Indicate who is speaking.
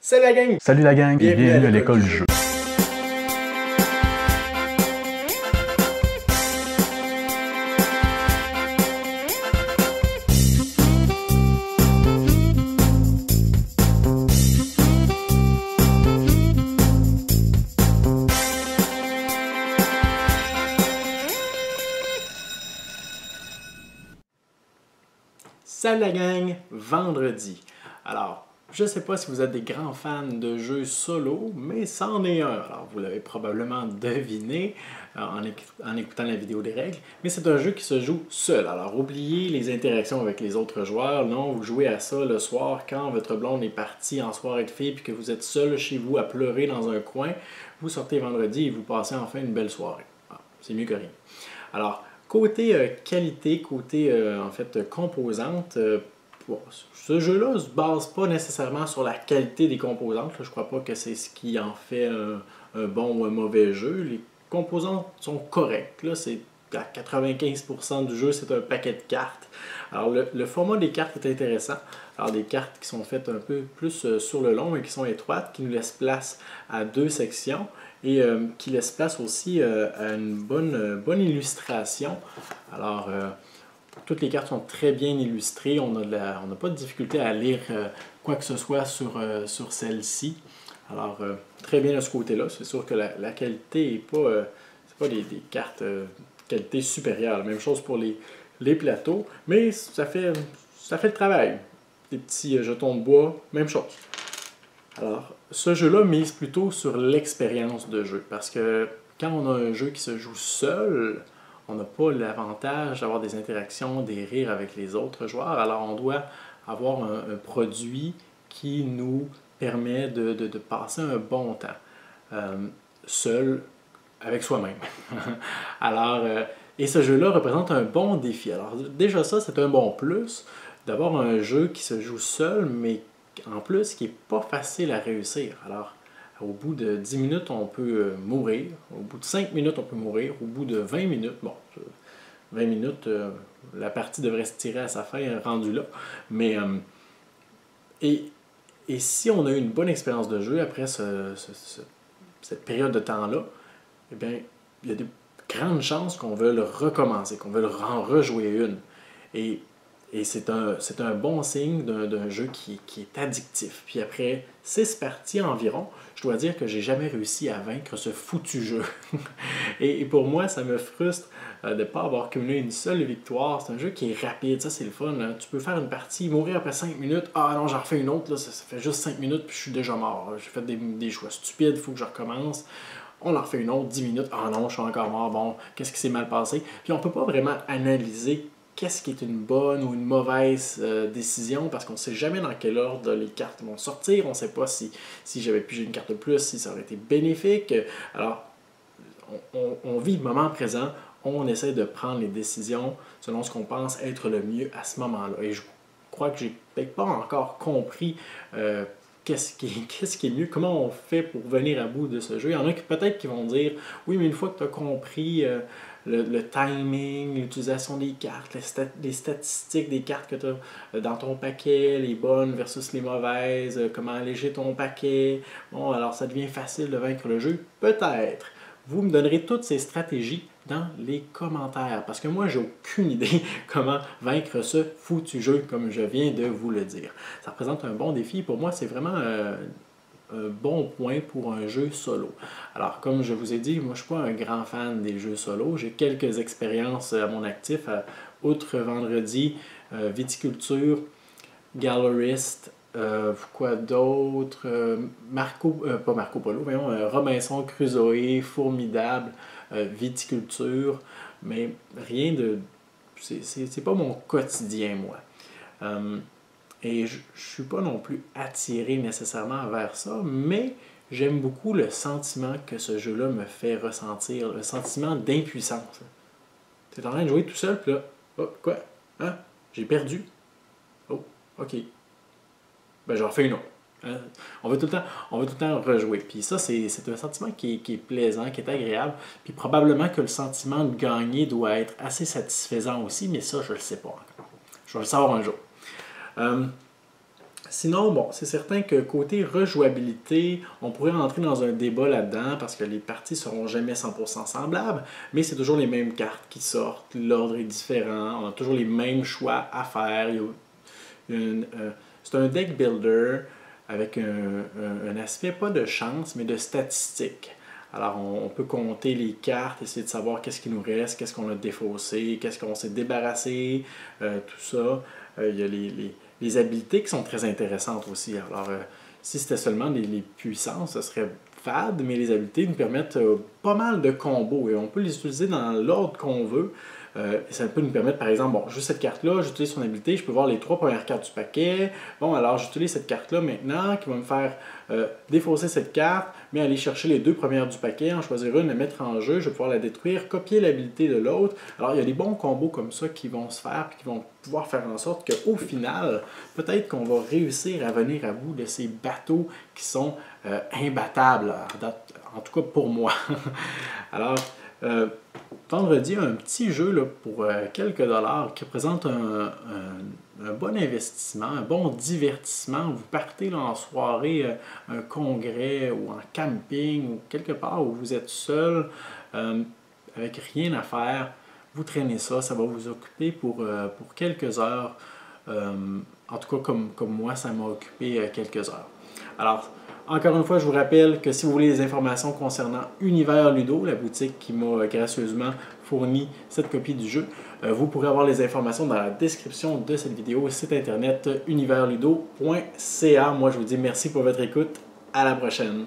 Speaker 1: Salut la gang!
Speaker 2: Salut la gang et bienvenue à l'école du jeu.
Speaker 1: Salut la gang! Vendredi. Alors, je ne sais pas si vous êtes des grands fans de jeux solo, mais c'en est un. Alors, vous l'avez probablement deviné en écoutant la vidéo des règles, mais c'est un jeu qui se joue seul. Alors, oubliez les interactions avec les autres joueurs. Non, vous jouez à ça le soir quand votre blonde est partie en soirée de filles puis que vous êtes seul chez vous à pleurer dans un coin. Vous sortez vendredi et vous passez enfin une belle soirée. Ah, c'est mieux que rien. Alors, côté qualité, côté en fait composante, bon, ce jeu-là ne se base pas nécessairement sur la qualité des composantes. Je ne crois pas que c'est ce qui en fait un bon ou un mauvais jeu. Les composantes sont correctes. Là, c'est à 95% du jeu, c'est un paquet de cartes. Alors, le format des cartes est intéressant. Alors, des cartes qui sont faites un peu plus sur le long et qui sont étroites, qui nous laissent place à deux sections et qui laissent place aussi à une bonne illustration. Alors, toutes les cartes sont très bien illustrées. On n'a pas de difficulté à lire quoi que ce soit sur celle-ci. Alors, très bien de ce côté-là. C'est sûr que la qualité n'est pas, c'est pas des cartes qualité supérieure. Même chose pour les plateaux, mais ça fait le travail. Des petits jetons de bois, même chose. Alors, ce jeu-là mise plutôt sur l'expérience de jeu, parce que quand on a un jeu qui se joue seul, on n'a pas l'avantage d'avoir des interactions, des rires avec les autres joueurs, alors on doit avoir un produit qui nous permet de passer un bon temps, seul, avec soi-même. Alors, et ce jeu-là représente un bon défi. Alors déjà ça, c'est un bon plus d'avoir un jeu qui se joue seul, mais en plus qui n'est pas facile à réussir. Alors, au bout de 10 minutes, on peut mourir. Au bout de 5 minutes, on peut mourir. Au bout de 20 minutes, bon, 20 minutes, la partie devrait se tirer à sa fin, rendu là. Mais, et si on a eu une bonne expérience de jeu après cette période de temps-là, eh bien, il y a de grandes chances qu'on veuille le recommencer, qu'on veuille en rejouer une. Et c'est un bon signe d'un jeu qui est addictif. Puis après 6 parties environ, je dois dire que j'ai jamais réussi à vaincre ce foutu jeu. et pour moi, ça me frustre de ne pas avoir cumulé une seule victoire. C'est un jeu qui est rapide, ça c'est le fun. Hein? Tu peux faire une partie, mourir après 5 minutes. Ah non, j'en refais une autre, là, ça fait juste 5 minutes puis je suis déjà mort. J'ai fait des choix stupides, il faut que je recommence. On en refait une autre, 10 minutes. Ah non, je suis encore mort. Bon, qu'est-ce qui s'est mal passé? Puis on ne peut pas vraiment analyser qu'est-ce qui est une bonne ou une mauvaise décision parce qu'on ne sait jamais dans quel ordre les cartes vont sortir. On ne sait pas si j'avais pigé une carte de plus, si ça aurait été bénéfique. Alors, on vit le moment présent. On essaie de prendre les décisions selon ce qu'on pense être le mieux à ce moment-là. Et je crois que j'ai peut-être pas encore compris qu'est-ce qui est mieux, comment on fait pour venir à bout de ce jeu. Il y en a qui peut-être qui vont dire « Oui, mais une fois que tu as compris le timing, l'utilisation des cartes, les statistiques des cartes que tu as dans ton paquet, les bonnes versus les mauvaises, comment alléger ton paquet, bon, alors ça devient facile de vaincre le jeu. » Peut-être. Vous me donnerez toutes ces stratégies dans les commentaires, parce que moi, j'ai aucune idée comment vaincre ce foutu jeu, comme je viens de vous le dire. Ça représente un bon défi. Pour moi, c'est vraiment un bon point pour un jeu solo. Alors, comme je vous ai dit, moi, je ne suis pas un grand fan des jeux solo. J'ai quelques expériences à mon actif, outre Vendredi, Viticulture, Gallerist, quoi d'autre? Pas Marco Polo, voyons, Robinson Crusoe, Formidable, Viticulture, mais rien de... C'est pas mon quotidien, moi. Et je suis pas non plus attiré nécessairement vers ça, mais j'aime beaucoup le sentiment que ce jeu-là me fait ressentir, le sentiment d'impuissance. Tu es en train de jouer tout seul, puis là, oh, quoi? Hein? J'ai perdu? Oh, ok. Ben, j'en refais une autre. Hein? On veut tout le temps rejouer. Puis ça, c'est un sentiment qui est plaisant, qui est agréable. Puis probablement que le sentiment de gagner doit être assez satisfaisant aussi, mais ça, je ne le sais pas encore. Je vais le savoir un jour. Sinon, bon, c'est certain que côté rejouabilité, on pourrait entrer dans un débat là-dedans parce que les parties ne seront jamais 100% semblables, mais c'est toujours les mêmes cartes qui sortent, l'ordre est différent, on a toujours les mêmes choix à faire. C'est un deck builder avec un aspect pas de chance, mais de statistique. Alors, on peut compter les cartes, essayer de savoir qu'est-ce qui nous reste, qu'est-ce qu'on a défaussé, qu'est-ce qu'on s'est débarrassé, tout ça. Il y a les habiletés qui sont très intéressantes aussi. Alors, si c'était seulement les puissances, ce serait fade, mais les habiletés nous permettent pas mal de combos et on peut les utiliser dans l'ordre qu'on veut. Ça peut nous permettre, par exemple, bon, juste cette carte-là, j'utilise son habilité, je peux voir les 3 premières cartes du paquet. Bon, alors j'utilise cette carte-là maintenant qui va me faire défausser cette carte, mais aller chercher les 2 premières du paquet, en choisir une, la mettre en jeu, je vais pouvoir la détruire, copier l'habilité de l'autre. Alors il y a des bons combos comme ça qui vont se faire et qui vont pouvoir faire en sorte qu'au final, peut-être qu'on va réussir à venir à bout de ces bateaux qui sont imbattables, en tout cas pour moi. Alors, vendredi, un petit jeu là, pour quelques dollars qui représente un bon investissement, un bon divertissement. Vous partez là, en soirée, un congrès ou en camping ou quelque part où vous êtes seul avec rien à faire. Vous traînez ça, ça va vous occuper pour quelques heures. En tout cas, comme moi, ça m'a occupé quelques heures. Alors, encore une fois, je vous rappelle que si vous voulez des informations concernant Univers Ludo, la boutique qui m'a gracieusement fourni cette copie du jeu, vous pourrez avoir les informations dans la description de cette vidéo, site internet universludo.ca. Moi, je vous dis merci pour votre écoute. À la prochaine.